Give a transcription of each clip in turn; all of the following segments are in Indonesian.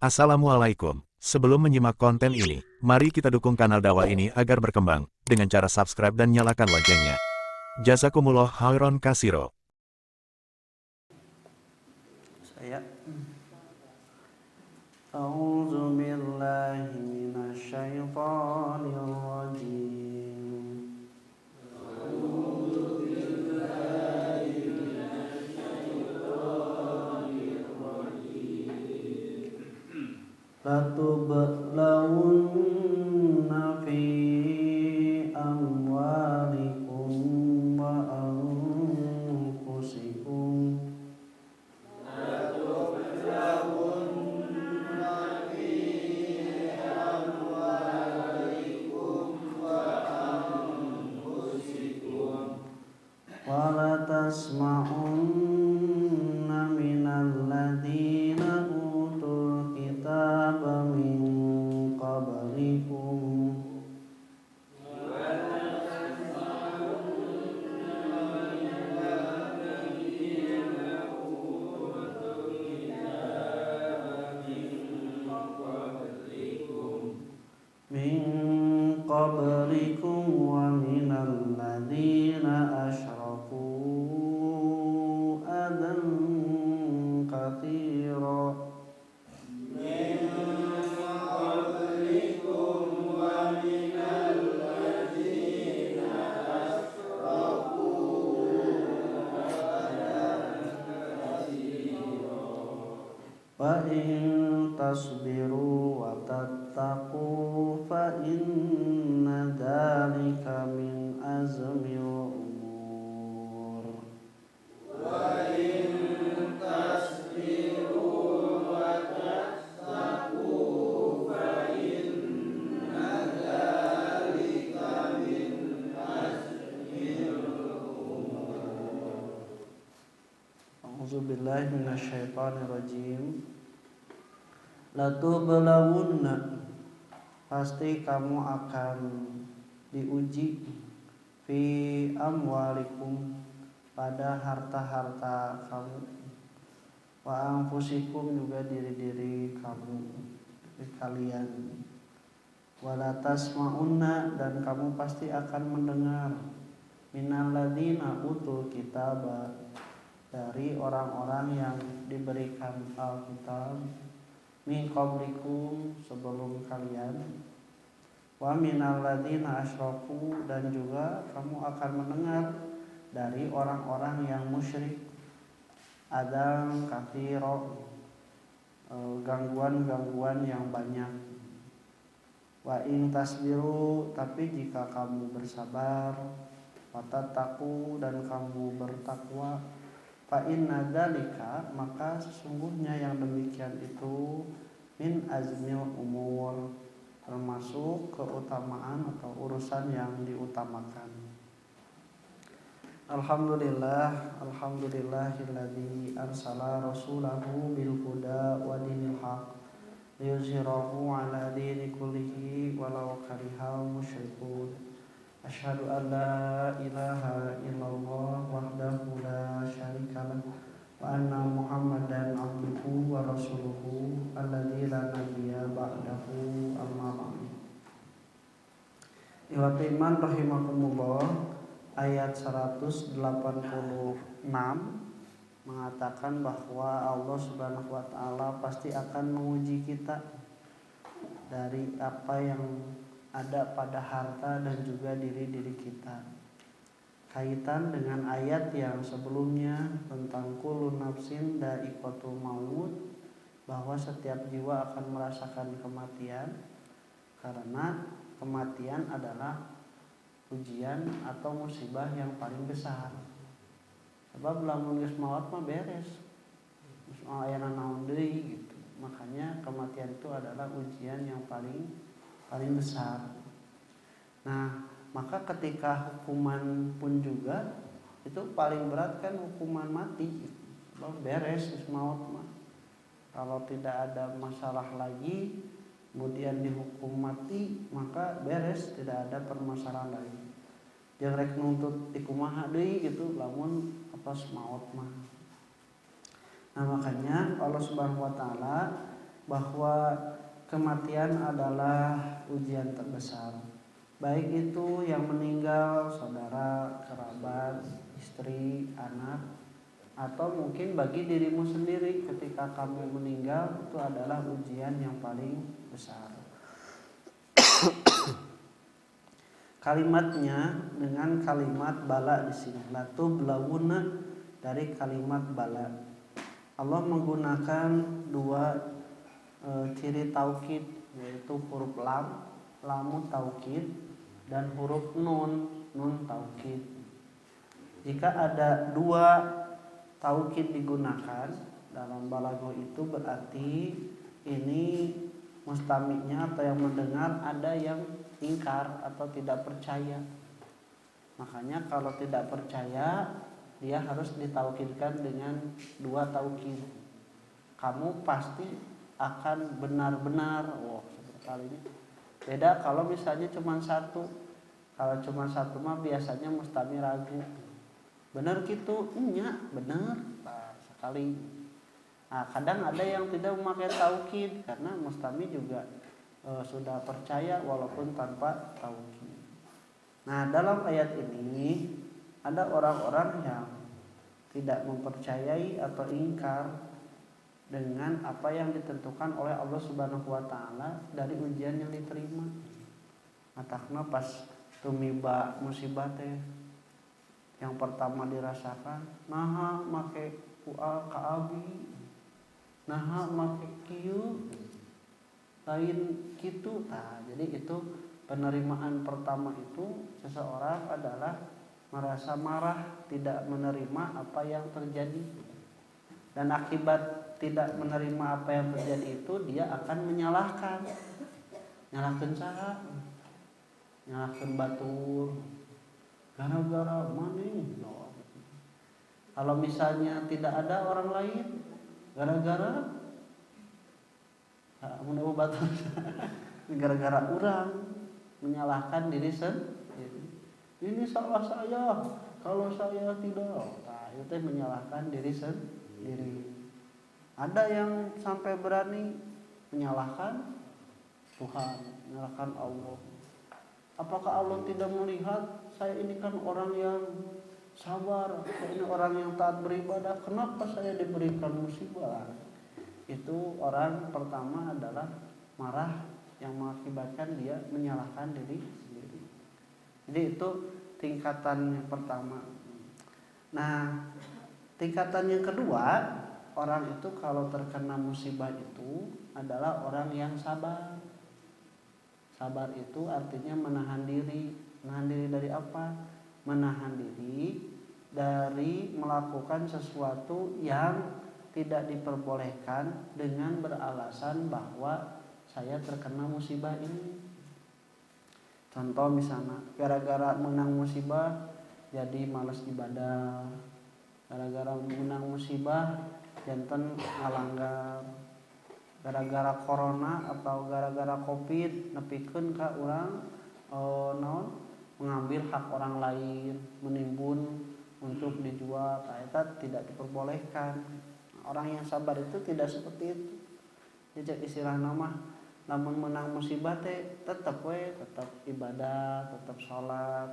Assalamualaikum. Sebelum menyimak konten ini, mari kita dukung kanal dakwah ini agar berkembang dengan cara subscribe dan nyalakan loncengnya. Jazakumullah khairan kasiro. Saya A'udzu billahi minasyaitonir rajim. Latublawunna fi amwalikum wa anfusikum. Wala tasma'unna minal ladzina utul kitaba min qablikum wa minal ladzina asyraku adan katsira. Wa in tasbiru wa tattaqu fa inna dzalika min azmil umur. A'udzubillahi minasyaitonir rajim. Latublawunna, pasti kamu akan diuji, fi amwalikum, pada harta-harta kamu, wa anfusikum, juga diri-diri kamu, kalian. Wala tasma'unna, dan kamu pasti akan mendengar, minal ladzina utul kitaba, dari orang-orang yang diberikan Alkitab, min qablikum, sebelum kalian, wa minal ladzina asyraku, dan juga kamu akan mendengar dari orang-orang yang musyrik, adzan katsira, gangguan-gangguan yang banyak. Wa in tasbiru, tapi jika kamu bersabar, wa tattaqu, dan kamu bertakwa, fa inna dzalika, maka sesungguhnya yang demikian itu, min azmil umur, termasuk keutamaan atau urusan yang diutamakan. Alhamdulillahilladzi arsala rasulahu bil huda wa dinil haq liyuzhirahu ala dini kullihi walau karihal musyrikun. Asyhadu an la ilaha illallah wahdahu la syarikalah wa anna Muhammadan abduhu wa rasuluhu alladzi la nabiyya ba'dahu, amma ba'du. Ikhwati iman rahimakumullah, ayat 186 mengatakan bahwa Allah Subhanahu wa taala pasti akan menguji kita dari apa yang ada pada harta dan juga diri-diri kita. Kaitan dengan ayat yang sebelumnya tentang kullu nafsin dha'iqatul maut, bahwa setiap jiwa akan merasakan kematian, karena kematian adalah ujian atau musibah yang paling besar. Sebab lamun geus maot mah beres, geus aya naon deui gitu. Makanya kematian itu adalah ujian yang paling besar. Nah, maka ketika hukuman pun juga itu paling berat kan hukuman mati. Beres maut mah. Kalau tidak ada masalah lagi, kemudian dihukum mati, maka beres, tidak ada permasalahan lagi. Jangan rek nuntut dikumaha deui gitu, lamun pas maut mah. Nah, makanya Allah Subhanahu wa taala bahwa kematian adalah ujian terbesar. Baik itu yang meninggal, saudara, kerabat, istri, anak, atau mungkin bagi dirimu sendiri ketika kamu meninggal, itu adalah ujian yang paling besar. Kalimatnya dengan kalimat bala di sini. Latublawunna dari kalimat bala. Allah menggunakan dua ciri taukid, yaitu huruf lam, lamu taukid, dan huruf nun, nun taukid. Jika ada dua taukid digunakan dalam balaghah itu berarti ini mustami'nya atau yang mendengar ada yang ingkar atau tidak percaya. Makanya kalau tidak percaya dia harus ditaukidkan dengan dua taukid. Kamu pasti akan benar-benar. Seperti kali ini beda kalau misalnya cuma satu. Kalau cuma satu mah biasanya mustami ragu. Benar gitu? Nya benar. Nah, sekali. Nah, kadang ada yang tidak memakai taukid karena mustami juga sudah percaya walaupun tanpa taukid. Nah, dalam ayat ini ada orang-orang yang tidak mempercayai atau ingkar dengan apa yang ditentukan oleh Allah Subhanahu wa taala dari ujian yang diterima. Matakna pas tumiba musibah teh yang pertama dirasakan, naha make kual ka abi, naha make kieu, lain kitu. Nah, jadi itu penerimaan pertama itu seseorang adalah merasa marah, tidak menerima apa yang terjadi. Dan akibat tidak menerima apa yang terjadi itu dia akan menyalahkan. Nyalahkeun saha? Nyalahkeun batur. Gara-gara maneh. Kalau misalnya tidak ada orang lain, gara-gara mun batur gara-gara urang menyalahkan diri sendiri. Ini salah saya, kalau saya tidak. Nah, itu menyalahkan diri sendiri. Ada yang sampai berani menyalahkan Tuhan, menyalahkan Allah. Apakah Allah tidak melihat saya ini kan orang yang sabar, saya ini orang yang taat beribadah, kenapa saya diberikan musibah? Itu orang pertama adalah marah yang mengakibatkan dia menyalahkan diri sendiri. Jadi itu tingkatan yang pertama. Nah, tingkatan yang kedua, orang itu kalau terkena musibah itu adalah orang yang sabar. Sabar itu artinya menahan diri. Menahan diri dari apa? Menahan diri dari melakukan sesuatu yang tidak diperbolehkan dengan beralasan bahwa saya terkena musibah ini. Contoh misalnya, gara-gara menang musibah jadi malas ibadah. Gara-gara menang musibah janten ngalanggar. Gara-gara corona atau gara-gara covid nepikeun ka urang mengambil hak orang lain, menimbun untuk dijual, eta tidak diperbolehkan. Orang yang sabar itu tidak seperti itu. Jadi istilah nama namun menang musibah teh tetap ibadah, tetap sholat,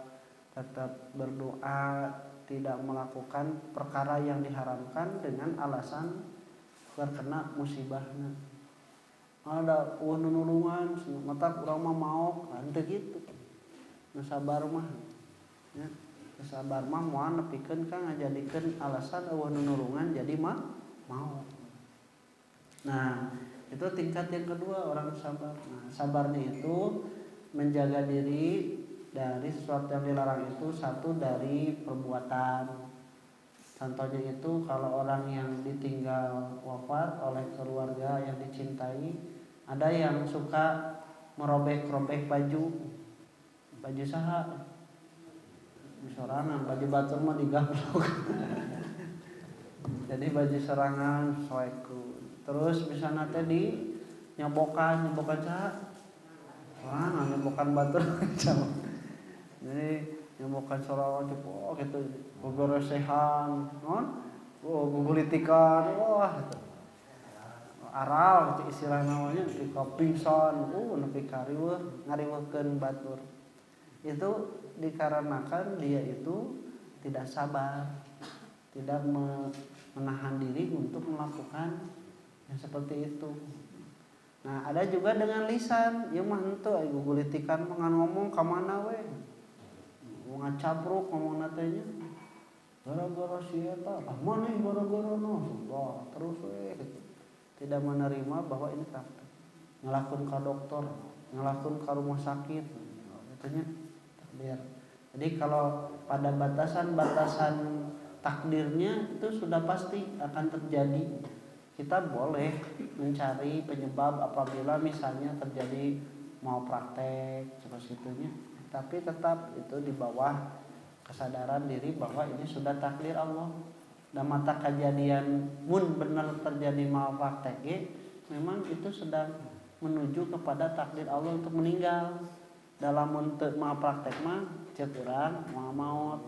tetap berdoa, tidak melakukan perkara yang diharamkan dengan alasan terkena musibahnya. Ada nulungan, mata urang mah mau, henteu gitu. Nu sabar mah, ya. Nu sabar mah moal nepikeun ka ngajadikeun alasan eueuh nulungan jadi mah mau. Nah, itu tingkat yang kedua orang sabar. Nah, sabarnya itu menjaga diri dari sesuatu yang dilarang itu satu dari perbuatan. Contohnya itu kalau orang yang ditinggal wafat oleh keluarga yang dicintai, ada yang suka merobek-robek baju saha, sorangan baju batur mah digablok. Jadi baju serangan soeku. Terus misalnya tadi nyobokan saha, sorangan nyobokan batur. Jadi nyobokan sorangan cepok gitu, gogoresehan, non? Gugulitikan, wah gitu. aral gitu istilah namanya nepi ka pingsan nepi ka ngariweuhkeun batur. Itu dikarenakan dia itu tidak sabar, tidak menahan diri untuk melakukan yang seperti itu. Nah, ada juga dengan lisan, ieu mah henteu gugulitikan mah ngan ngomong ka mana we. Ngacabruk ngomongna teh nya. Gara-gara si eta, maneh gara-gara no. Terus we gitu. Tidak menerima bahwa ini takdir. Nyalahkeun ka dokter, nyalahkeun ka rumah sakit. Itu nya takdir. Jadi kalau pada batasan-batasan takdirnya itu sudah pasti akan terjadi. Kita boleh mencari penyebab apabila misalnya terjadi mau praktek terus itunya, tapi tetap itu di bawah kesadaran diri bahwa ini sudah takdir Allah. Dan mata kejadian mun benar terjadi mau praktek memang itu sedang menuju kepada takdir Allah untuk meninggal. Dalam untuk mau praktek mah ceuk urang mau maut.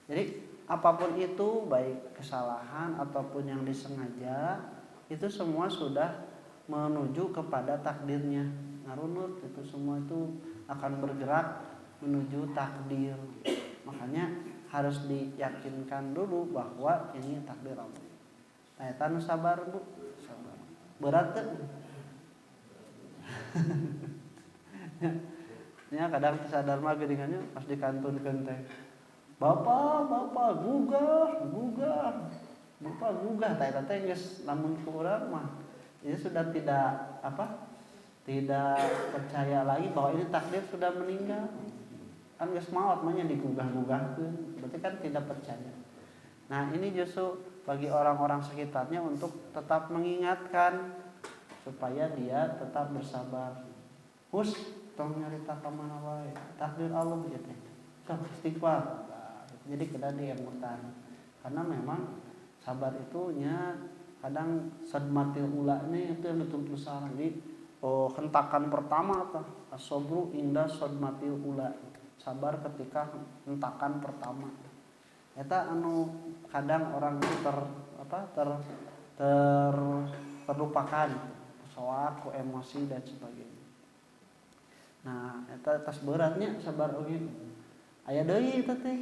Jadi apapun itu baik kesalahan ataupun yang disengaja itu semua sudah menuju kepada takdirnya. Ngarunut itu semua itu akan bergerak menuju takdir. Makanya harus diyakinkan dulu bahwa ini takdir Allah. Eta nu sabar Bu, sabar. Berat kan? Ya kadang sadar mah geuningannya pas dikantunkeun teh. Bapak gugah. Bapak gugah eta teh geus lamun ku urang mah ini sudah tidak percaya lagi bahwa ini takdir sudah meninggal. Kan geus maot mah nya digugah-gugahkeun. Berarti kan tidak percaya. Nah, ini justru bagi orang-orang sekitarnya untuk tetap mengingatkan supaya dia tetap bersabar. Hus tong nyarita ka mana wae. Takdir Allah gitu. Sok istighfar. Jadi kita diemutan. Karena memang sabar itu nya kadang sadmatil ulanya itu yang betul-betul salah. Jadi hentakan pertama tah as-sabru inda sadmatil ula. Sabar ketika hentakan pertama. Eta anu kadang orang itu terlupakan soal ku emosi dan sebagainya. Nah, eta tas beratnya sabar oge. Aya deui eta teh.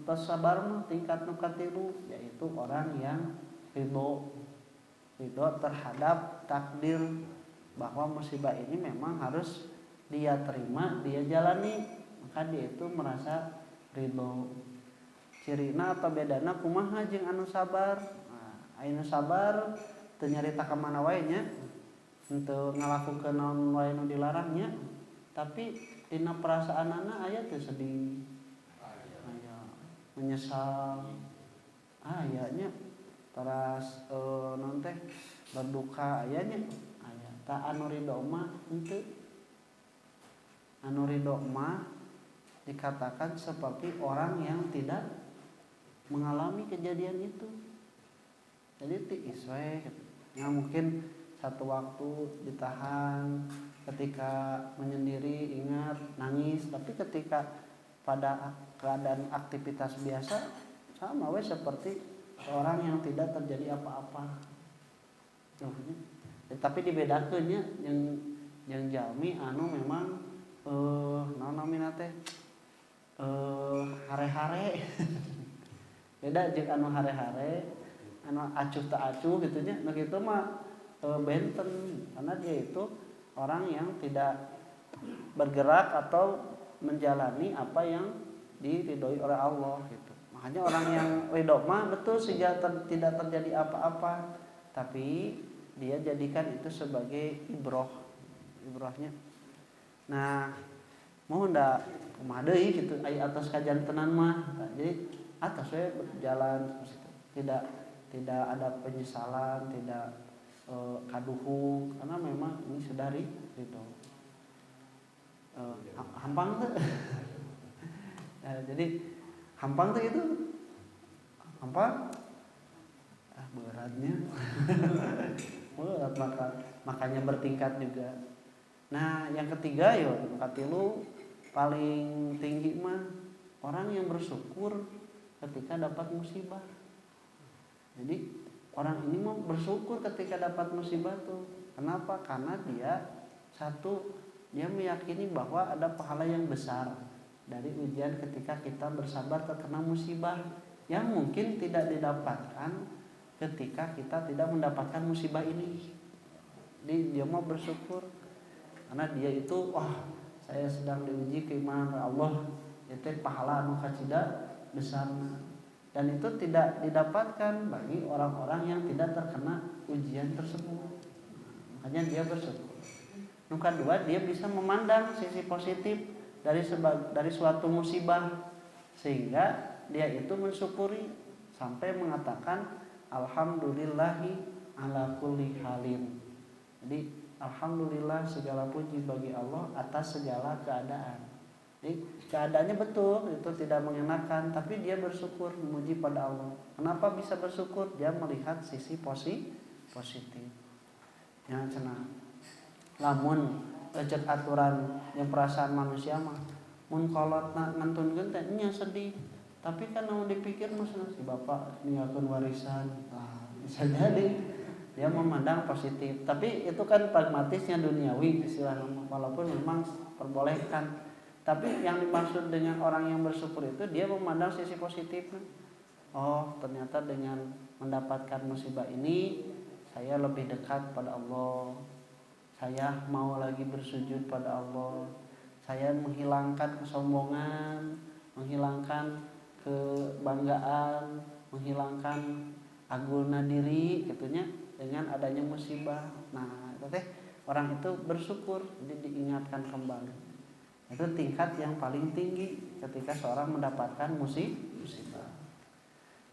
Tas sabar mah tingkat nu katilu yaitu orang yang ridho terhadap takdir bahwa musibah ini memang harus dia terima, dia jalani, maka dia itu merasa ridho. Cirina atau bedana kumaha jeung anu sabar. Nah, anu sabar teu nyarita ka mana wae nya, henteu ngalakukeun naon wae nu dilarangnya, tapi dina perasaanana aya teu sedih, aya menyesal, aya nya teras naon teh berduka aya nya, aya. Ta anu ridho mah henteu. Anu ridho mah dikatakan seperti orang yang tidak mengalami kejadian itu. Jadi tiis we ya, mungkin satu waktu ditahan ketika menyendiri ingat nangis, tapi ketika pada keadaan aktivitas biasa sama we seperti orang yang tidak terjadi apa-apa. Tapi dibedakeunnya yang jalmi anu memang naon namina teh hare-hare. Beda jeung anu hare-hare, anu acuh tak acuh gitu nya. Nah kitu mah benten karena dia itu orang yang tidak bergerak atau menjalani apa yang diridhoi oleh Allah gitu. Makanya orang yang ridho mah betul sehingga tidak terjadi apa-apa, tapi dia jadikan itu sebagai ibrahnya. Nah, mau ndak kumaha deui gitu aya atas kajantenan mah. Nah, jadi atas we berjalan tidak ada penyesalan, tidak kaduhu karena memang ini sudah ridho. Hampang tuh. Nah, jadi hampang tuh itu hampang beratnya. Berat makanya bertingkat juga. Nah, yang ketiga yo katilu paling tinggi mah orang yang bersyukur ketika dapat musibah. Jadi orang ini mau bersyukur ketika dapat musibah tuh. Kenapa? Karena dia satu, dia meyakini bahwa ada pahala yang besar dari ujian ketika kita bersabar terkena musibah yang mungkin tidak didapatkan ketika kita tidak mendapatkan musibah ini. Jadi dia mau bersyukur karena dia itu, wah saya sedang diuji keimanan Allah, itu pahala anu kacida besar, dan itu tidak didapatkan bagi orang-orang yang tidak terkena ujian tersebut. Makanya dia bersyukur. Yang kedua, dia bisa memandang sisi positif dari suatu musibah sehingga dia itu mensyukuri sampai mengatakan alhamdulillahi ala kulli halin. Jadi alhamdulillah segala puji bagi Allah atas segala keadaan. Jadi keadaannya betul itu tidak mengenakan, tapi dia bersyukur memuji pada Allah. Kenapa bisa bersyukur? Dia melihat sisi positif. Yang cenah. Lamun lecet aturan yang perasaan manusia mah mun kolotna ngantunkeun teh nya sedih. Tapi kan mau dipikir maksudnya si bapak ninggalkeun warisan. Nah, bisa jadi dia memandang positif. Tapi itu kan pragmatisnya duniawi istilahnya, walaupun memang perbolehkan. Tapi yang dimaksud dengan orang yang bersyukur itu dia memandang sisi positifnya. Oh, ternyata dengan mendapatkan musibah ini saya lebih dekat pada Allah. Saya mau lagi bersujud pada Allah. Saya menghilangkan kesombongan, menghilangkan kebanggaan, menghilangkan agulna diri gitunya dengan adanya musibah. Nah, itu teh orang itu bersyukur, jadi diingatkan kembali. Itu tingkat yang paling tinggi ketika seorang mendapatkan musibah.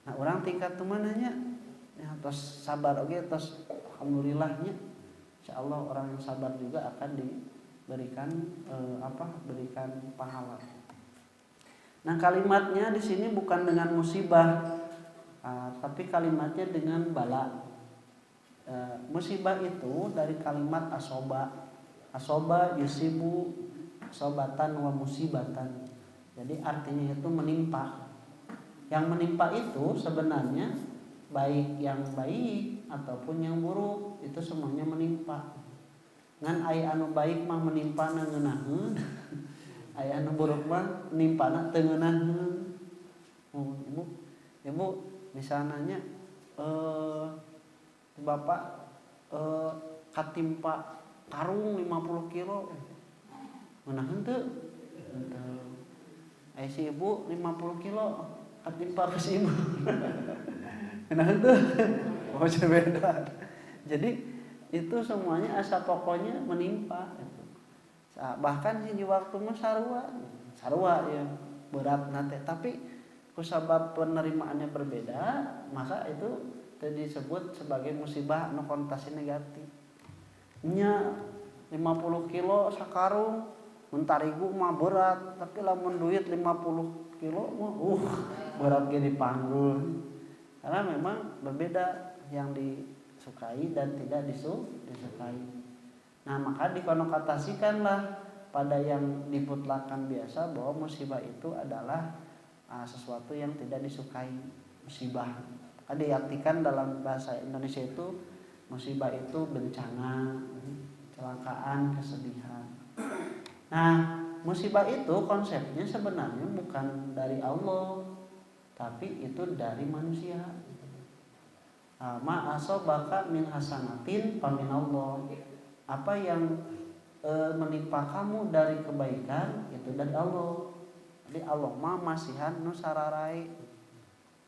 Nah, orang tingkat tu mananya? Ya, tos sabar oge, tos alhamdulillahnya. Insyaallah orang yang sabar juga akan diberikan berikan pahala. Nah, kalimatnya di sini bukan dengan musibah, tapi kalimatnya dengan bala. Musibah itu dari kalimat asoba. Asoba yusibu asobatan wa musibatan. Jadi artinya itu menimpa. Yang menimpa itu sebenarnya baik yang baik ataupun yang buruk, itu semuanya menimpa. Ngan aya anu baik mah menimpana ngeunaheun, aya anu buruk mah menimpana teu ngeunaheun. Ibu bisa nanya, bapak katimpa karung 50 kilo, ngeunaheun teu? Henteu. Aya si ibu 50 kilo katimpa ke si ibu. Ngeunaheun teu? Oh, beda. Jadi itu semuanya asa pokoknya menimpa. Bahkan di waktu mah sarua ya berat nate, tapi kusabab penerimaannya berbeda, maka itu disebut sebagai musibah anu konotasi negatif. Nya 50 kilo sakarung, mun tarigu mah berat, tapi lamun duit 50 kilo mah berat ge dipanggul. Karena memang berbeda yang disukai dan tidak disukai. Nah, maka dikonotasikanlah pada yang diputlakan biasa bahwa musibah itu adalah sesuatu yang tidak disukai, musibah. Diartikan dalam bahasa Indonesia itu musibah itu bencana, kecelakaan, kesedihan. Nah, musibah itu konsepnya sebenarnya bukan dari Allah, tapi itu dari manusia. Ma asobaka min hasanatin faminallah. Apa yang menimpa kamu dari kebaikan itu dari Allah. Jadi Allah mah masihan nu sararai.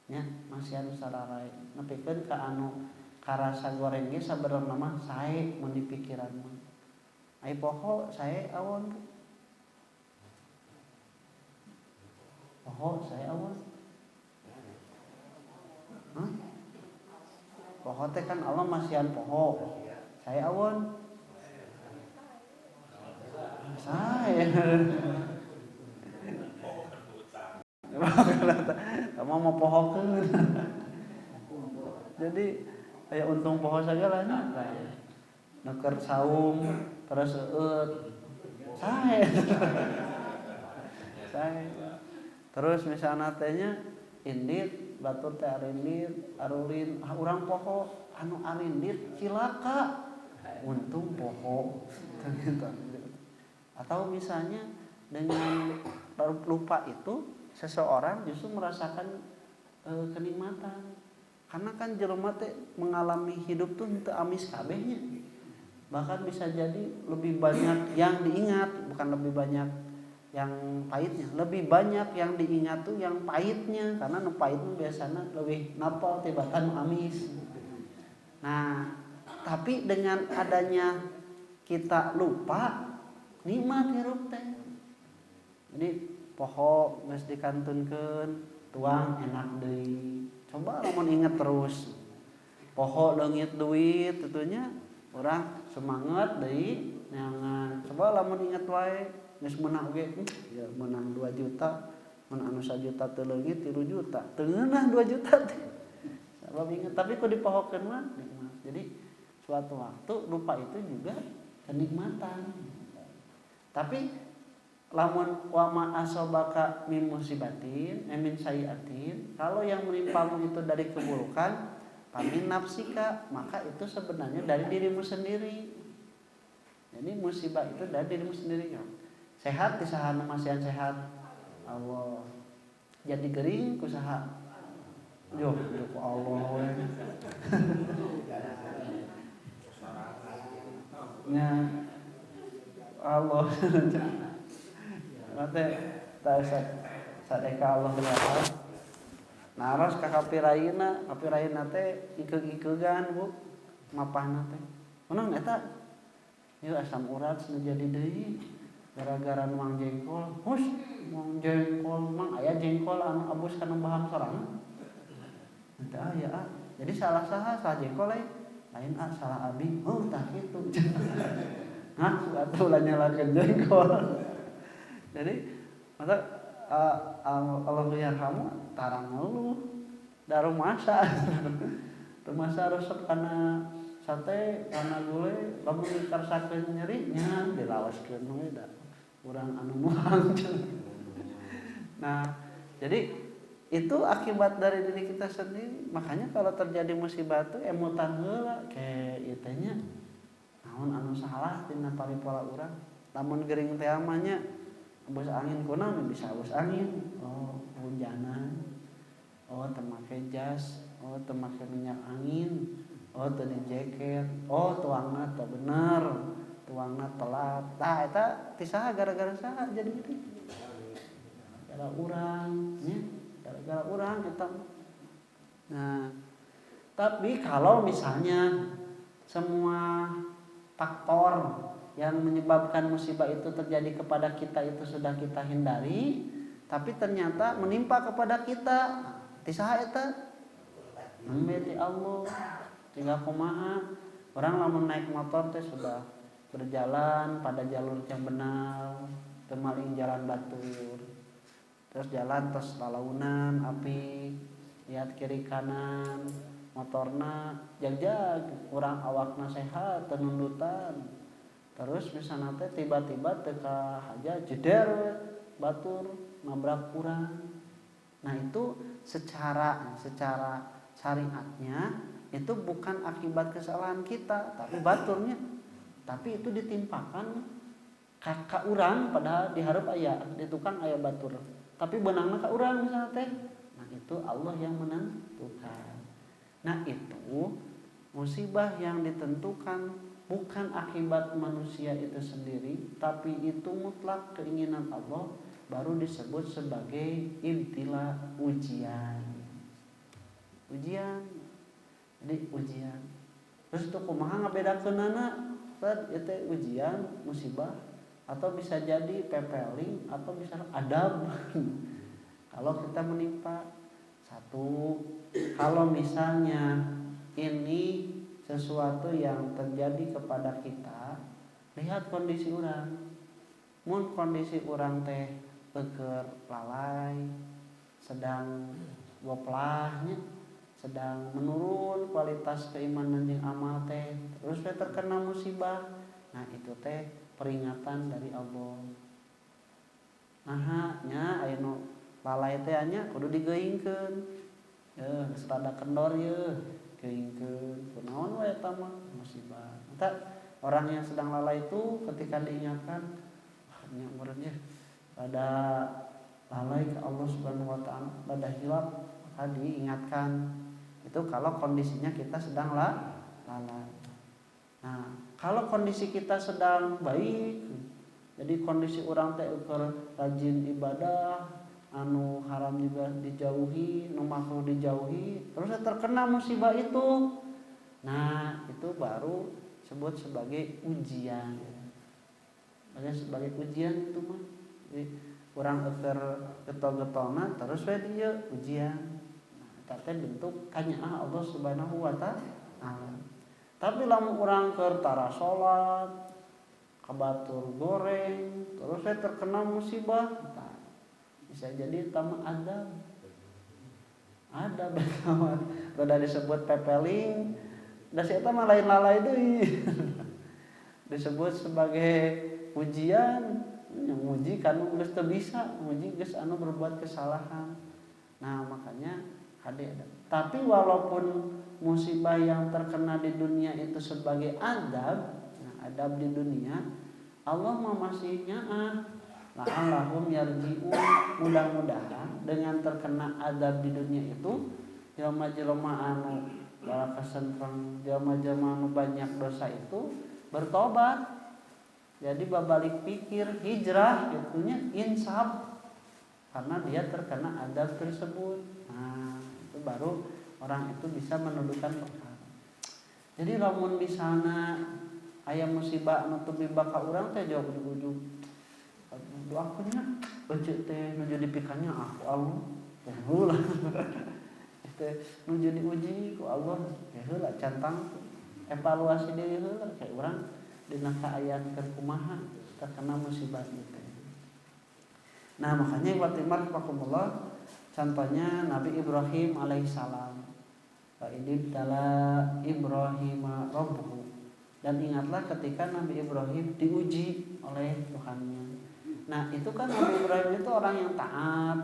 Ya, masihan nu sararai. Nepikeun ka anu karasa goreng ge sabenerna mah sae mun di pikiran mah. Ai poho sae awon. Poho sae awon. Poho teh kan Allah masihan poho. Saya awon. Saya. Kamu mau pohokeun. Jadi aya untung poho sagala nya. Neuker saung terus eut. Saya. Terus misalna teh nya indit batur teh arindit arulin urang poho anu arindit cilaka untung poho gitu. Atau misalnya dengan lupa itu seseorang justru merasakan kenikmatan karena kan jelema teh mengalami hidup tuh teu amis kabehnya, bahkan bisa jadi lebih banyak yang diingat bukan lebih banyak yang pahitnya, lebih banyak yang diingat tuh yang pahitnya karena nu pahit biasanya lebih napal tibatan amis. Nah tapi dengan adanya kita lupa nikmat hirup teh. Jadi poho geus dikantunkeun tuang enak deui. Coba lamun inget terus. Poho leungit duit tentunya urang semangat deui neangan. Coba lamun inget wae geus meunang ge ya menang 2 juta, mun anu 1 juta teu leungit 3 juta. Teu ngeunah 2 juta teh. Sabab inget tapi ku dipohokeun mah nikmat. Jadi suatu waktu lupa itu juga kenikmatan. Tapi lamun wama asobaka min musibatin min sayiatin, kalau yang menimpamu itu dari keburukan pamin nafsika, maka itu sebenarnya dari dirimu sendiri. Jadi musibah itu dari dirimu sendiri. Sehat di saha nu masihan sehat Allah, jadi gering ku saha yo ku Allah we. Nya Allah mate ta sadeka Allah berapa naros ka kapiraina teh ikeug-ikeugan Bu mapahna teh menang eta ieu asam urat nu jadi deui gara-gara nuang jengkol hus nuang jengkol mang aya jengkol anu abus kana bahan sorangan teu aya jadi salah saha jengkol lain salah abi tah kitu ngaku atuh ulah nyalakeun jengkol. Jadi masa Allah yarhamu tarang ngeluh daru masa rumasa resep kana sate kana gulai lamun dikarsakeun nyeri nya dilawaskeun we da urang anu nuang. Nah jadi itu akibat dari diri kita sendiri. Makanya kalau terjadi musibah itu emutan heula ke ieu teh nya naon anu salah tina paripola urang. Lamun gering teh mah nya abus angin kunaon bisa abus angin, hujanan, teu make jas, teu make minyak angin, teu dijeket, tuangna teu bener, tuangna telat. Tah eta ti saha gara-gara saha jadi gitu. Gara urang nya, gara-gara urang eta. Nah, tapi kalau misalnya semua faktor yang menyebabkan musibah itu terjadi kepada kita itu sudah kita hindari, tapi ternyata menimpa kepada kita, ti saha eta? Nembe ti Allah. Tinggal kumaha? Orang lamun naik motor teh sudah berjalan pada jalur yang benar, teu maling jalan batur. Terus jalan terus lalaunan api, lihat kiri kanan, motorna jag-jag, urang awakna sehat, teu nundutan. Terus misalnya teh tiba-tiba teka aja jeder batur nabrak kurang. Nah itu secara syariatnya itu bukan akibat kesalahan kita tapi baturnya, tapi itu ditimpakan ka urang padahal diharap aya di tukang aya batur tapi benangna ka urang misalnya teh. Nah itu Allah yang menentukan. Nah itu musibah yang ditentukan bukan akibat manusia itu sendiri, tapi itu mutlak keinginan Allah, baru disebut sebagai ibtila, ujian. Jadi ujian. Terus itu kumaha ngabedakeunana? Itu ujian, musibah, atau bisa jadi pepeling, atau bisa adab. Kalau kita menimpa satu, kalau misalnya ini sesuatu yang terjadi kepada kita, lihat kondisi orang. Mun kondisi orang teh peukeur lalai, sedang goplahnya, sedang menurun kualitas keimanan jeung amal teh, terus teh terkena musibah. Nah itu teh peringatan dari Allah. Nah nya aya nu lalai teh nya kudu digeuingkeun. Geus rada kendor ye, geuingkeun. Kunaon wae eta mah musibah. Eta orang yang sedang lalai itu ketika diingatkan, wah nya meureun ye rada lalai ke Allah Subhanahu wa taala, rada hilap, maka diingatkan. Itu kalau kondisinya kita sedang lalai. Nah, kalau kondisi kita sedang baik, jadi kondisi orang teh rajin ibadah, anu haram juga dijauhi, nu makruh dijauhi, terus terkena musibah itu. Nah, itu baru sebut sebagai ujian. Sebagai ujian itu mah. Jadi urang getol-getolna terus we dieu ujian. Nah, eta teh bentuk kanyaah Allah Subhanahu wa taala. Tapi lamun urang keur tara salat, kabatur goreng, terus we terkena musibah, nah, bisa jadi tamu adab. Adab kawan. Udah disebut pepeling, da si eta mah lain lalai deui. Disebut sebagai ujian, yang uji kanu geus teu bisa, uji geus anu berbuat kesalahan. Nah, makanya hade adab. Tapi walaupun musibah yang terkena di dunia itu sebagai adab, nah adab di dunia, Allah mah masih nyaah. La'allahum yarji'un, mudah-mudahan dengan terkena adab di dunia itu jelema-jelema anu bala kesentreng, jelema-jelema anu banyak dosa itu bertobat. Jadi babalik pikir hijrah itunya insaf karena dia terkena adab tersebut. Nah, itu baru orang itu bisa menuduhkan perkara. Jadi lamun di sana aya musibah anu teu mibaka urang teh jauh ujug-ujug. Doakeunnya beuceuk teh nuju dipikannya aku Allah. Ya heula. Teh nuju diuji ku Allah. Ya heula cantang evaluasi diri heula kayak urang dina kaayaan kumaha terkena musibah itu. Nah, makanya watimar rahimakumullah contohnya Nabi Ibrahim alaihissalam. Fa idibtala Ibrahim rabbuhu. Dan ingatlah ketika Nabi Ibrahim diuji oleh Tuhannya. Nah, itu kan Nabi Ibrahim itu orang yang taat,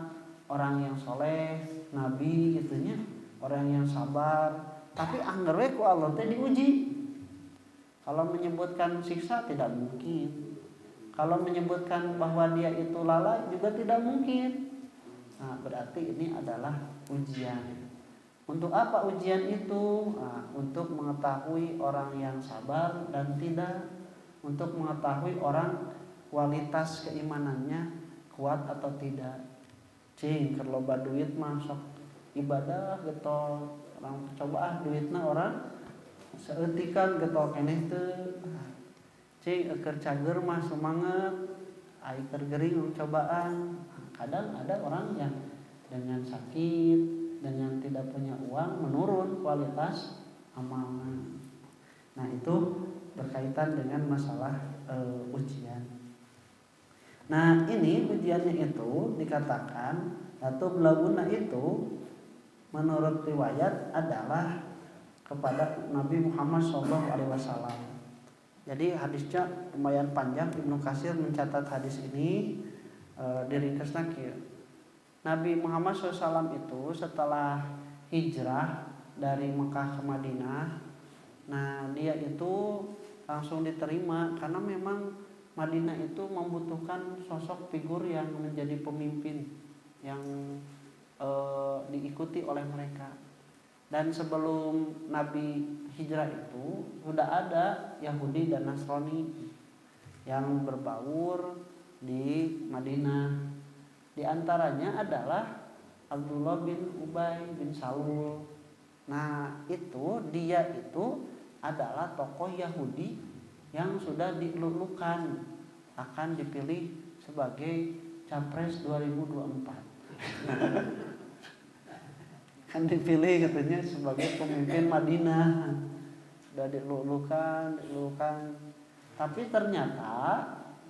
orang yang soleh, nabi gitunya, orang yang sabar. Tapi angger ku Allah teh diuji. Kalau menyebutkan siksa tidak mungkin. Kalau menyebutkan bahwa dia itu lalai juga tidak mungkin. Nah, berarti ini adalah ujian. Untuk apa ujian itu? Nah, untuk mengetahui orang yang sabar dan tidak. Untuk mengetahui orang kualitas keimanannya kuat atau tidak. Cing keur loba duit mah sok ibadah getol. Orang coba duitna orang saeutikan getol keneh teu. Cing keur cager mah semangat. Ai keur gering cobaan. Kadang ada orang yang dengan sakit, dengan tidak punya uang menurun kualitas amalnya. Nah, itu berkaitan dengan masalah ujian. Nah, ini ujiannya itu dikatakan atau belaguna itu menurut riwayat adalah kepada Nabi Muhammad SAW. Jadi hadisnya lumayan panjang. Ibnu Katsir mencatat hadis ini diringkasna kieu. Nabi Muhammad SAW itu setelah hijrah dari Mekah ke Madinah, nah dia itu langsung diterima karena memang Madinah itu membutuhkan sosok figur yang menjadi pemimpin yang diikuti oleh mereka. Dan sebelum Nabi hijrah itu sudah ada Yahudi dan Nasrani yang berbaur di Madinah. Di antaranya adalah Abdullah bin Ubay bin Salul. Nah, dia itu adalah tokoh Yahudi yang sudah dilulukan akan dipilih sebagai capres 2024. Kan dipilih katanya sebagai pemimpin Madinah. Sudah dilulukan. Tapi ternyata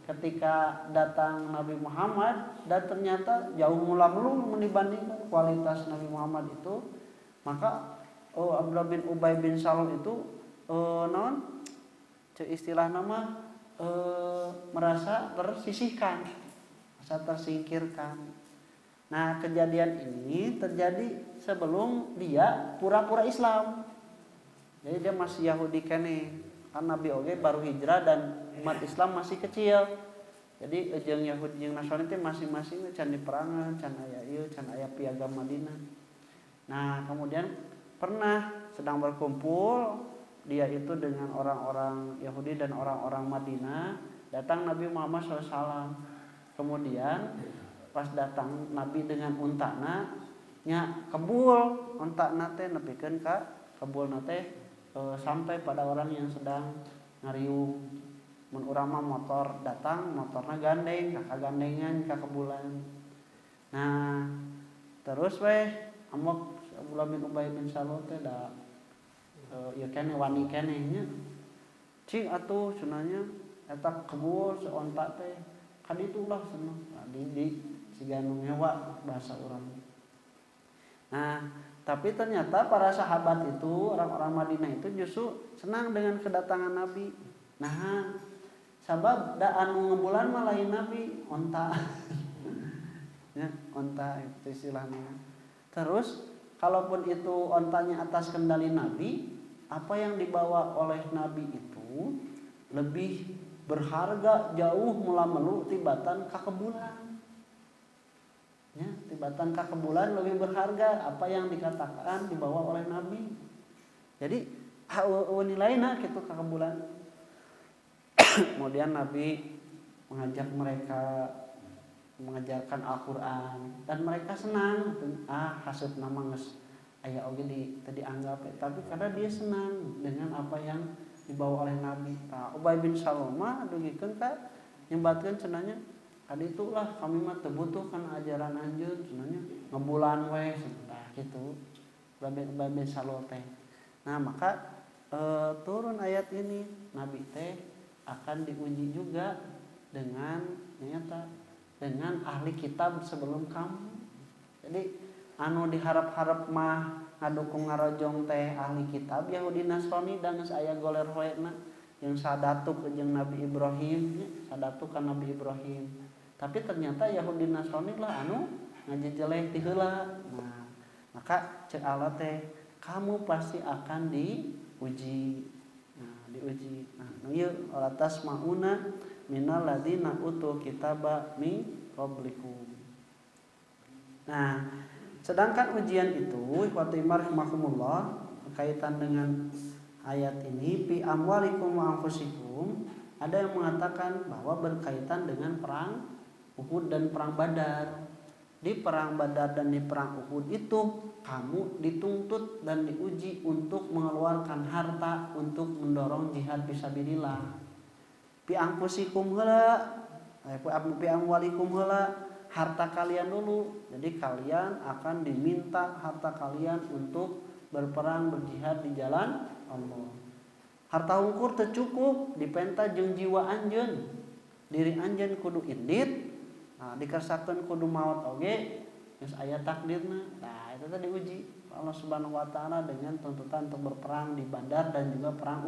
ketika datang Nabi Muhammad dan ternyata jauh mula-mulu dibandingkan kualitas Nabi Muhammad itu, maka Abdullah bin Ubay bin Salul itu istilah nama merasa tersisihkan, merasa tersingkirkan. Nah, kejadian ini terjadi sebelum dia pura-pura Islam. Jadi dia masih Yahudi kene. Kan Nabi oge baru hijrah dan umat Islam masih kecil. Jadi jeung Yahudi jeung Nasrani teh masing-masing can diperangan, can aya ieu, can aya piagam Madinah. Nah, kemudian pernah sedang berkumpul dia itu dengan orang-orang Yahudi dan orang-orang Madinah, datang Nabi Muhammad SAW. Kemudian pas datang Nabi dengan untana nya kebul untana teh nepikeun ka kebulna teh sampai pada orang yang sedang ngariung. Mun urang mah motor datang, motorna gandeng, kakak gandengan ka kebulan. Nah, terus weh amok Abdullah bin Ubay bin Salul teh da ieu keneh wani keneh nya. Cing atuh cenanya eta kebul seonta teh kaditu ulah cenah. Di siga nu ngewa bahasa urang. Nah, tapi ternyata para sahabat itu, orang-orang Madinah itu justru senang dengan kedatangan Nabi. Nah, sabab da anu ngebulan mah lain Nabi, onta. Ya, onta itu istilahnya. Terus kalaupun itu ontanya atas kendali Nabi, apa yang dibawa oleh Nabi itu lebih berharga jauh mula-melu tibatan ka kebulan. Ya, tibatan ka kebulan lebih berharga apa yang dikatakan dibawa oleh Nabi. Jadi nilainya gitu ka kebulan. Kemudian Nabi mengajak mereka mengajarkan Al-Qur'an dan mereka senang. Hasud nama geus aya oge tadi anggap tapi karena dia senang dengan apa yang dibawa oleh Nabi. Ubay bin Salul mah dugikeun ka nyembatkeun cenanya aditulah kami mah teu butuh kana ajaran anjeun cenanya ngebulan we gitu. Ubay bin Salul teh. Nah, maka turun ayat ini Nabi teh akan diuji juga dengan nyata dengan ahli kitab sebelum kamu. Jadi anu diharap-harap mah ngadukung ngarojong teh ahli kitab Yahudi Nasrani dan geus aya goler hoena yang sadatuk jeung Nabi Ibrahim, sadatuk ka Nabi Ibrahim. Tapi ternyata Yahudi Nasrani lah anu ngajejeleh ti heula. Nah, maka cek Allah teh kamu pasti akan diuji. Diuji. Nah, ieu alatas mauna minal ladzina utul kitaba min qablikum. Nah, sedangkan ujian itu ikhwati rahimakumullah berkaitan dengan ayat ini fi amwalikum wa anfusikum, ada yang mengatakan bahwa berkaitan dengan perang Uhud dan perang Badar. Di perang Badar dan di perang Uhud itu kamu dituntut dan diuji untuk mengeluarkan harta untuk mendorong jihad fisabilillah. Fi anfusikum heula, fi amwalikum heula, harta kalian dulu. Jadi kalian akan diminta harta kalian untuk berperang berjihad di jalan Allah. Harta hungkur teu cukup dipenta jeung jiwa anjeun. Diri anjeun kudu indit. Nah, dikersakeun kudu maot oge geus aya takdirna. Nah, itu tadi diuji Allah Subhanahu wa taala dengan tuntutan untuk berperang di Badar dan juga perang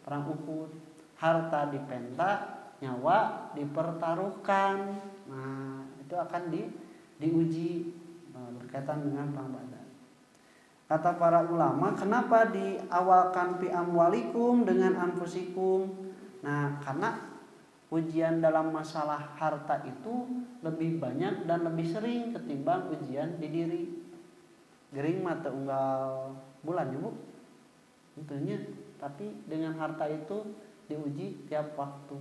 Uhud. Harta dipenta, nyawa dipertaruhkan. Nah, itu akan diuji berkaitan dengan perang Badar. Kata para ulama, kenapa diawalkan fi amwalikum dengan anfusikum? Nah, karena ujian dalam masalah harta itu lebih banyak dan lebih sering ketimbang ujian di diri. Gering mah teu unggal bulan ya, Bu. Tentunya, tapi dengan harta itu diuji tiap waktu.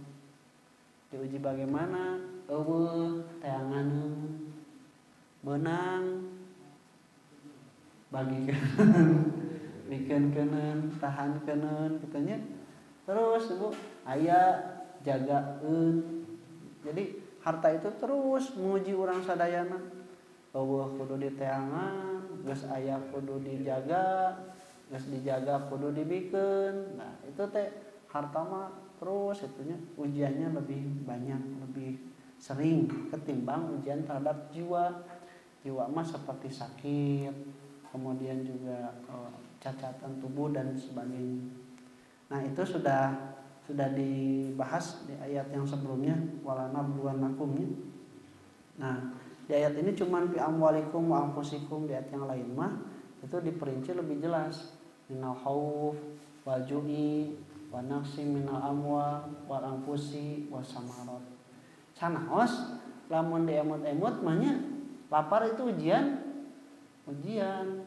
Diuji bagaimana eueuh teanganeun beunang bagikeun bikeun tahankeun kitu nya. Terus Bu aya jagaeun. Jadi harta itu terus menguji urang sadayana. Eueuh kudu diteangan, geus aya kudu dijaga, geus dijaga kudu dibikeun. Nah, itu teh harta mah terus itunya ujiannya lebih banyak, lebih sering ketimbang ujian terhadap jiwa. Jiwa mah seperti sakit, kemudian juga cacatan tubuh dan sebagainya. Nah, itu sudah dibahas di ayat yang sebelumnya walanabluwannakum. Nah, di Di ayat ini cuman fi amwalikum wa anfusikum, di ayat yang lain mah itu diperinci lebih jelas. Minal khauf wal ju'i wa naqsi minal amwal wal anfusi was samarat. Sanaos lamun diemut-emut mah nya lapar itu ujian,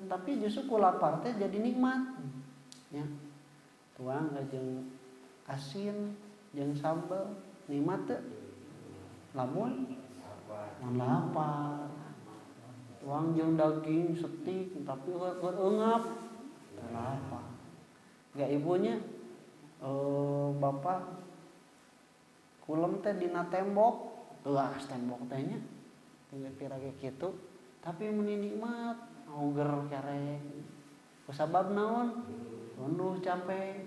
tapi justru ku lapar teh jadi nikmat. Ya. Tuang jeung asin jeung sambal nikmat teh lamun lapar. Tuang jeung daging setik tapi eungap lapar. Gak ibunya bapak kulem teh dina tembok, tembok tehnya kira-kira kayak gitu, tapi meni nikmat auger karek. Kusabab naon? Runduh capek.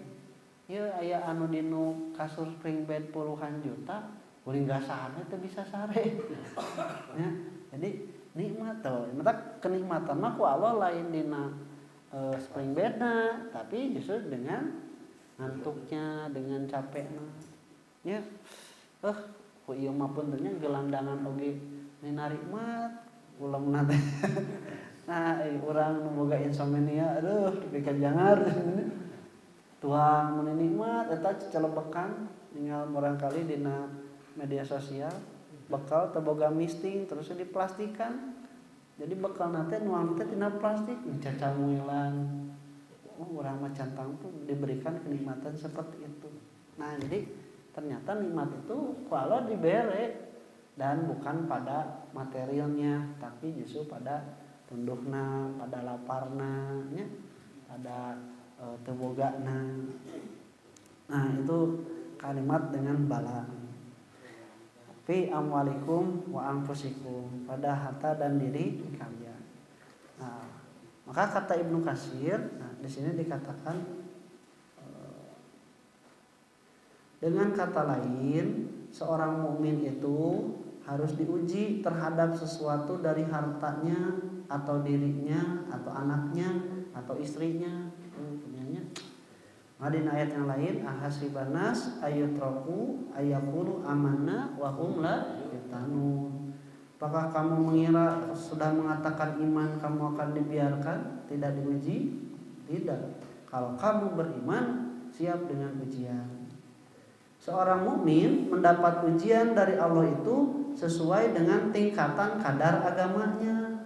Ieu aya anu dinu kasur spring bed puluhan juta, uring gasana teh bisa sare. Ya, jadi nikmat tuh. Mata kenikmatan mah ku Allah lain dina spring bedna, tapi justru dengan ngantuknya, dengan capekna. Ya. Ku ieu mah puntennya gelandangan oge ninarikmat ulemna teh. Nah, urang nu boga insomnia, aduh dipikeun jangar. Tuang mun nikmat eta celebekan tinggal barangkali dina media sosial bekal teu boga misting terus diplastikan. Jadi bekal teh nuang teh tina plastik cacamuilan. Urang mah cantang tuh diberikan kenikmatan seperti itu. Nah, jadi ternyata nikmat itu kalau dibere dan bukan pada materialnya, tapi justru pada tunduhna, pada laparna, nya, pada tebogana. Nah, itu kalimat dengan bala. Fi amwalikum wa anfusikum, pada harta dan diri kalian. Nah, maka kata Ibnu Katsir, nah di sini dikatakan dengan kata lain, seorang mukmin itu harus diuji terhadap sesuatu dari hartanya atau dirinya atau anaknya atau istrinya. Punyanya. Nah, di ayat yang lain, ahasibanas ayutraku ayaqulu amanna wa hum la yuftanun. Apakah kamu mengira sudah mengatakan iman kamu akan dibiarkan tidak diuji? Tidak. Kalau kamu beriman, siap dengan ujian. Seorang mukmin mendapat ujian dari Allah itu sesuai dengan tingkatan kadar agamanya.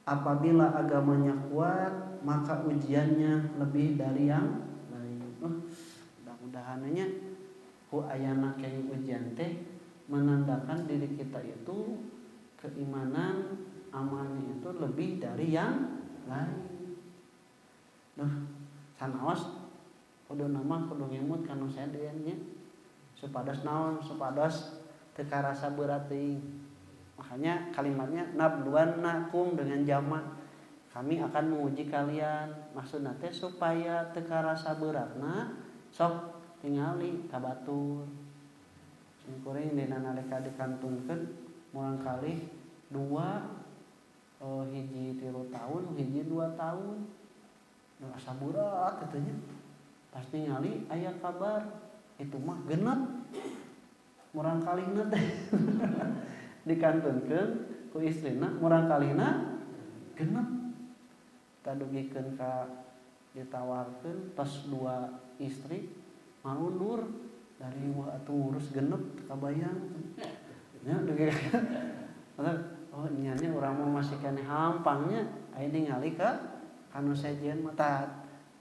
Apabila agamanya kuat, maka ujiannya lebih dari yang lain. Mudah-mudahannya ku ayana kayak ujian teh menandakan diri kita itu keimanan amalnya itu lebih dari yang lain. Sanaos kudu nama kudu ngemut kana sadean nya. Supados naon, supados teu karasa berat teuing. Makanya kalimatnya nabluwannakum dengan jamak. Kami akan menguji kalian. Maksudna teh supaya teu karasa beratna sok tingali kabatur. Sing kuring dina nalika dikantunkeun murangkalih 2 hiji 3 tahun, hiji 2 tahun. Asa berat kitu nya. Pas ningali aya kabar itu mah genep murangkalihna teh dikantunkeun ku istrina murangkalihna genep tadugikeun ka ditawarkeun tos 2 istri mangundur dari wah atuh ngurus genep kabayang nya dugikeun oh nyanya urang mah masih keneh hampangnya aya ningali ka anu sejen mah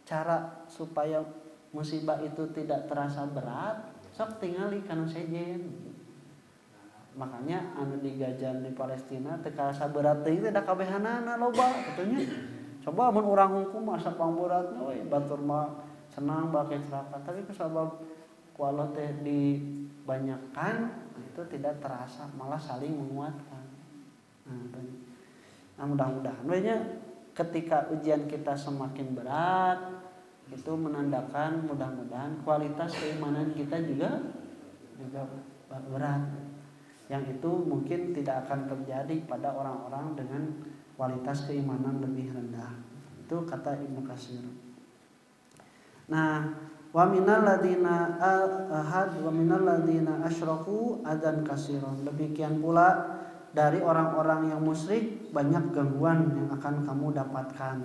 cara supaya musibah itu tidak terasa berat sok tingali kana sejen. Makanya anu digajan di Palestina teu karasa berat teh da kabehanana loba katanya. Coba mun urang hukum asa pangberatna we batur mah senang bae serakat tapi kusabab ku Allah teh dibanyakan itu tidak terasa malah saling menguatkan. Nah, mudah-mudahan we nya ketika ujian kita semakin berat itu menandakan mudah-mudahan kualitas keimanan kita juga berat. Yang itu mungkin tidak akan terjadi pada orang-orang dengan kualitas keimanan lebih rendah. Itu kata Ibnu Katsir. Nah, wa minal ladzina asyraku adzan katsiran. Demikian pula dari orang-orang yang musyrik banyak gangguan yang akan kamu dapatkan.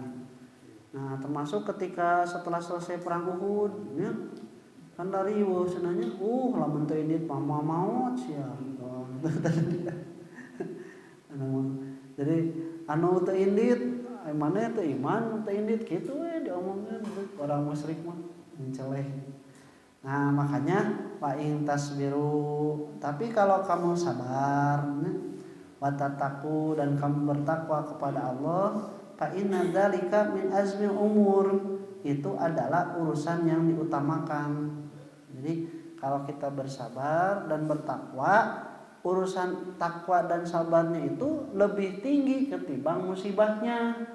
Nah, termasuk ketika setelah selesai perang Uhud, ya, kan dari sebenarnya, lamun teu indit mah maot sia. Jadi anu teu indit, mana teu iman, teu indit kitu we diomongkeun orang musyrik mah menceleh. Nah, makanya wa in tasbiru, tapi kalau kamu sabar, wa tattaqu dan kamu bertakwa kepada Allah, fa inna dzalika min azmil umur, itu adalah urusan yang diutamakan. Jadi kalau kita bersabar dan bertakwa, urusan takwa dan sabarnya itu lebih tinggi ketimbang musibahnya.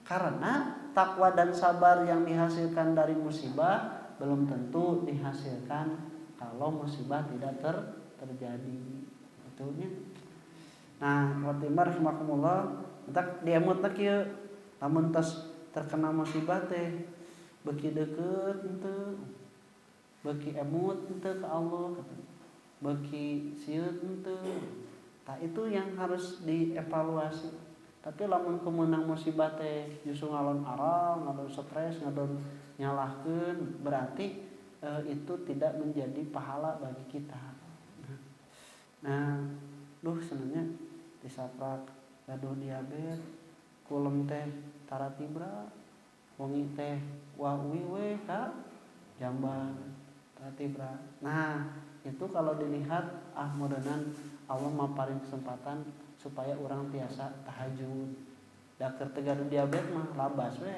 Karena takwa dan sabar yang dihasilkan dari musibah belum tentu dihasilkan kalau musibah tidak terjadi. Itunya. Nah, wa timar rahimakumullah, entak diemutna kieu, lamun tos terkena musibah teh beuki deukeut henteu, beuki emut henteu ka Allah, beuki sieut henteu. Tah itu yang harus dievaluasi. Tapi lamun kemenang musibah teh justru ngalon arang, ngalon stres, ngalon nyalahkeun, berarti itu tidak menjadi pahala bagi kita. Nah, sebenarnya disaprak gaduh diabetes, kulem teh taratibra, wengi teh wawi we ka jamban taratibra. Nah, itu kalau dilihat mudah-mudahan Allah maparin kesempatan supaya orang tiasa tahajud. Da keur teu gaduh diabetes mah labas we.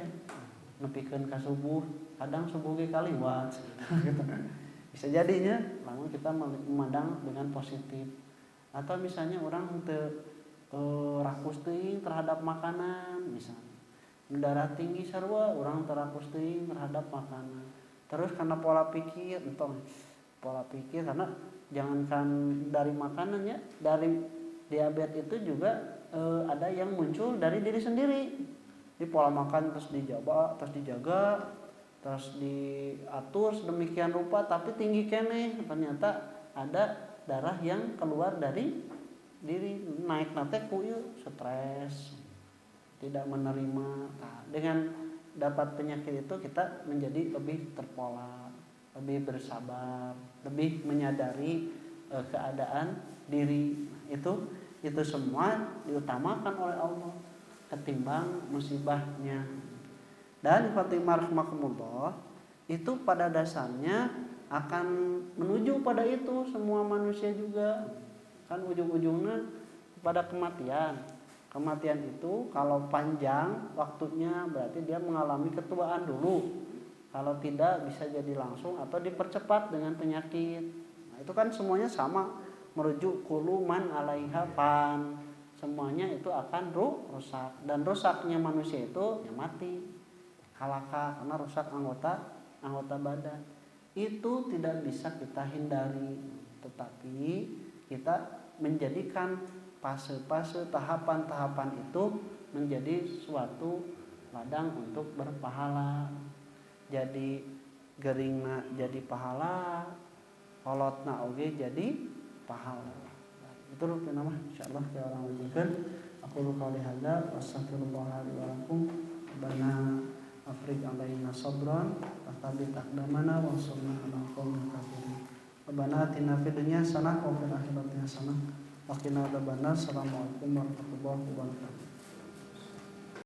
Nepikeun ka subuh, kadang subuh ge kaliwat gitu. Bisa jadinya lamun kita memandang dengan positif. Atau misalnya orang teu rakus teuing terhadap makanan, misalnya darah tinggi sarua orang terakus teuing terhadap makanan. Terus karena pola pikir karena jangankan dari makanannya, dari diabetes itu juga ada yang muncul dari diri sendiri. Di pola makan terus dijaga, terus diatur sedemikian rupa, tapi tinggi keneh, ternyata ada darah yang keluar dari diri, naik nate ku ieu stres, tidak menerima. Nah, dengan dapat penyakit itu kita menjadi lebih terpola, lebih bersabar, lebih menyadari keadaan diri. Itu semua diutamakan oleh Allah ketimbang musibahnya. Dan Fatimah rahmakumullah, itu pada dasarnya akan menuju pada itu semua manusia juga. Kan ujung-ujungnya pada kematian. Kematian itu kalau panjang waktunya berarti dia mengalami ketuaan dulu. Kalau tidak bisa jadi langsung atau dipercepat dengan penyakit. Nah, itu kan semuanya sama, merujuk kullu man 'alaiha fan. Semuanya itu akan rusak, dan rusaknya manusia itu ya mati. Halaka karena rusak anggota badan. Itu tidak bisa kita hindari, tetapi kita menjadikan fase-fase tahapan-tahapan itu menjadi suatu ladang untuk berpahala. Jadi geringna jadi pahala, kolotna oge jadi pahala. Itu rupanya mah insyaallah ya orang wajibkan. Aku lupa lihada wassalamualaikum warahmatullahi wabarakatuh. Afrik alaina sabran wa thabit aqdamana wa sunna ala qaumil kafirin. Rabbana atina fid dunya hasanah wa fil akhirati hasanah wa qina adzabannar. Assalamualaikum warahmatullahi wabarakatuh.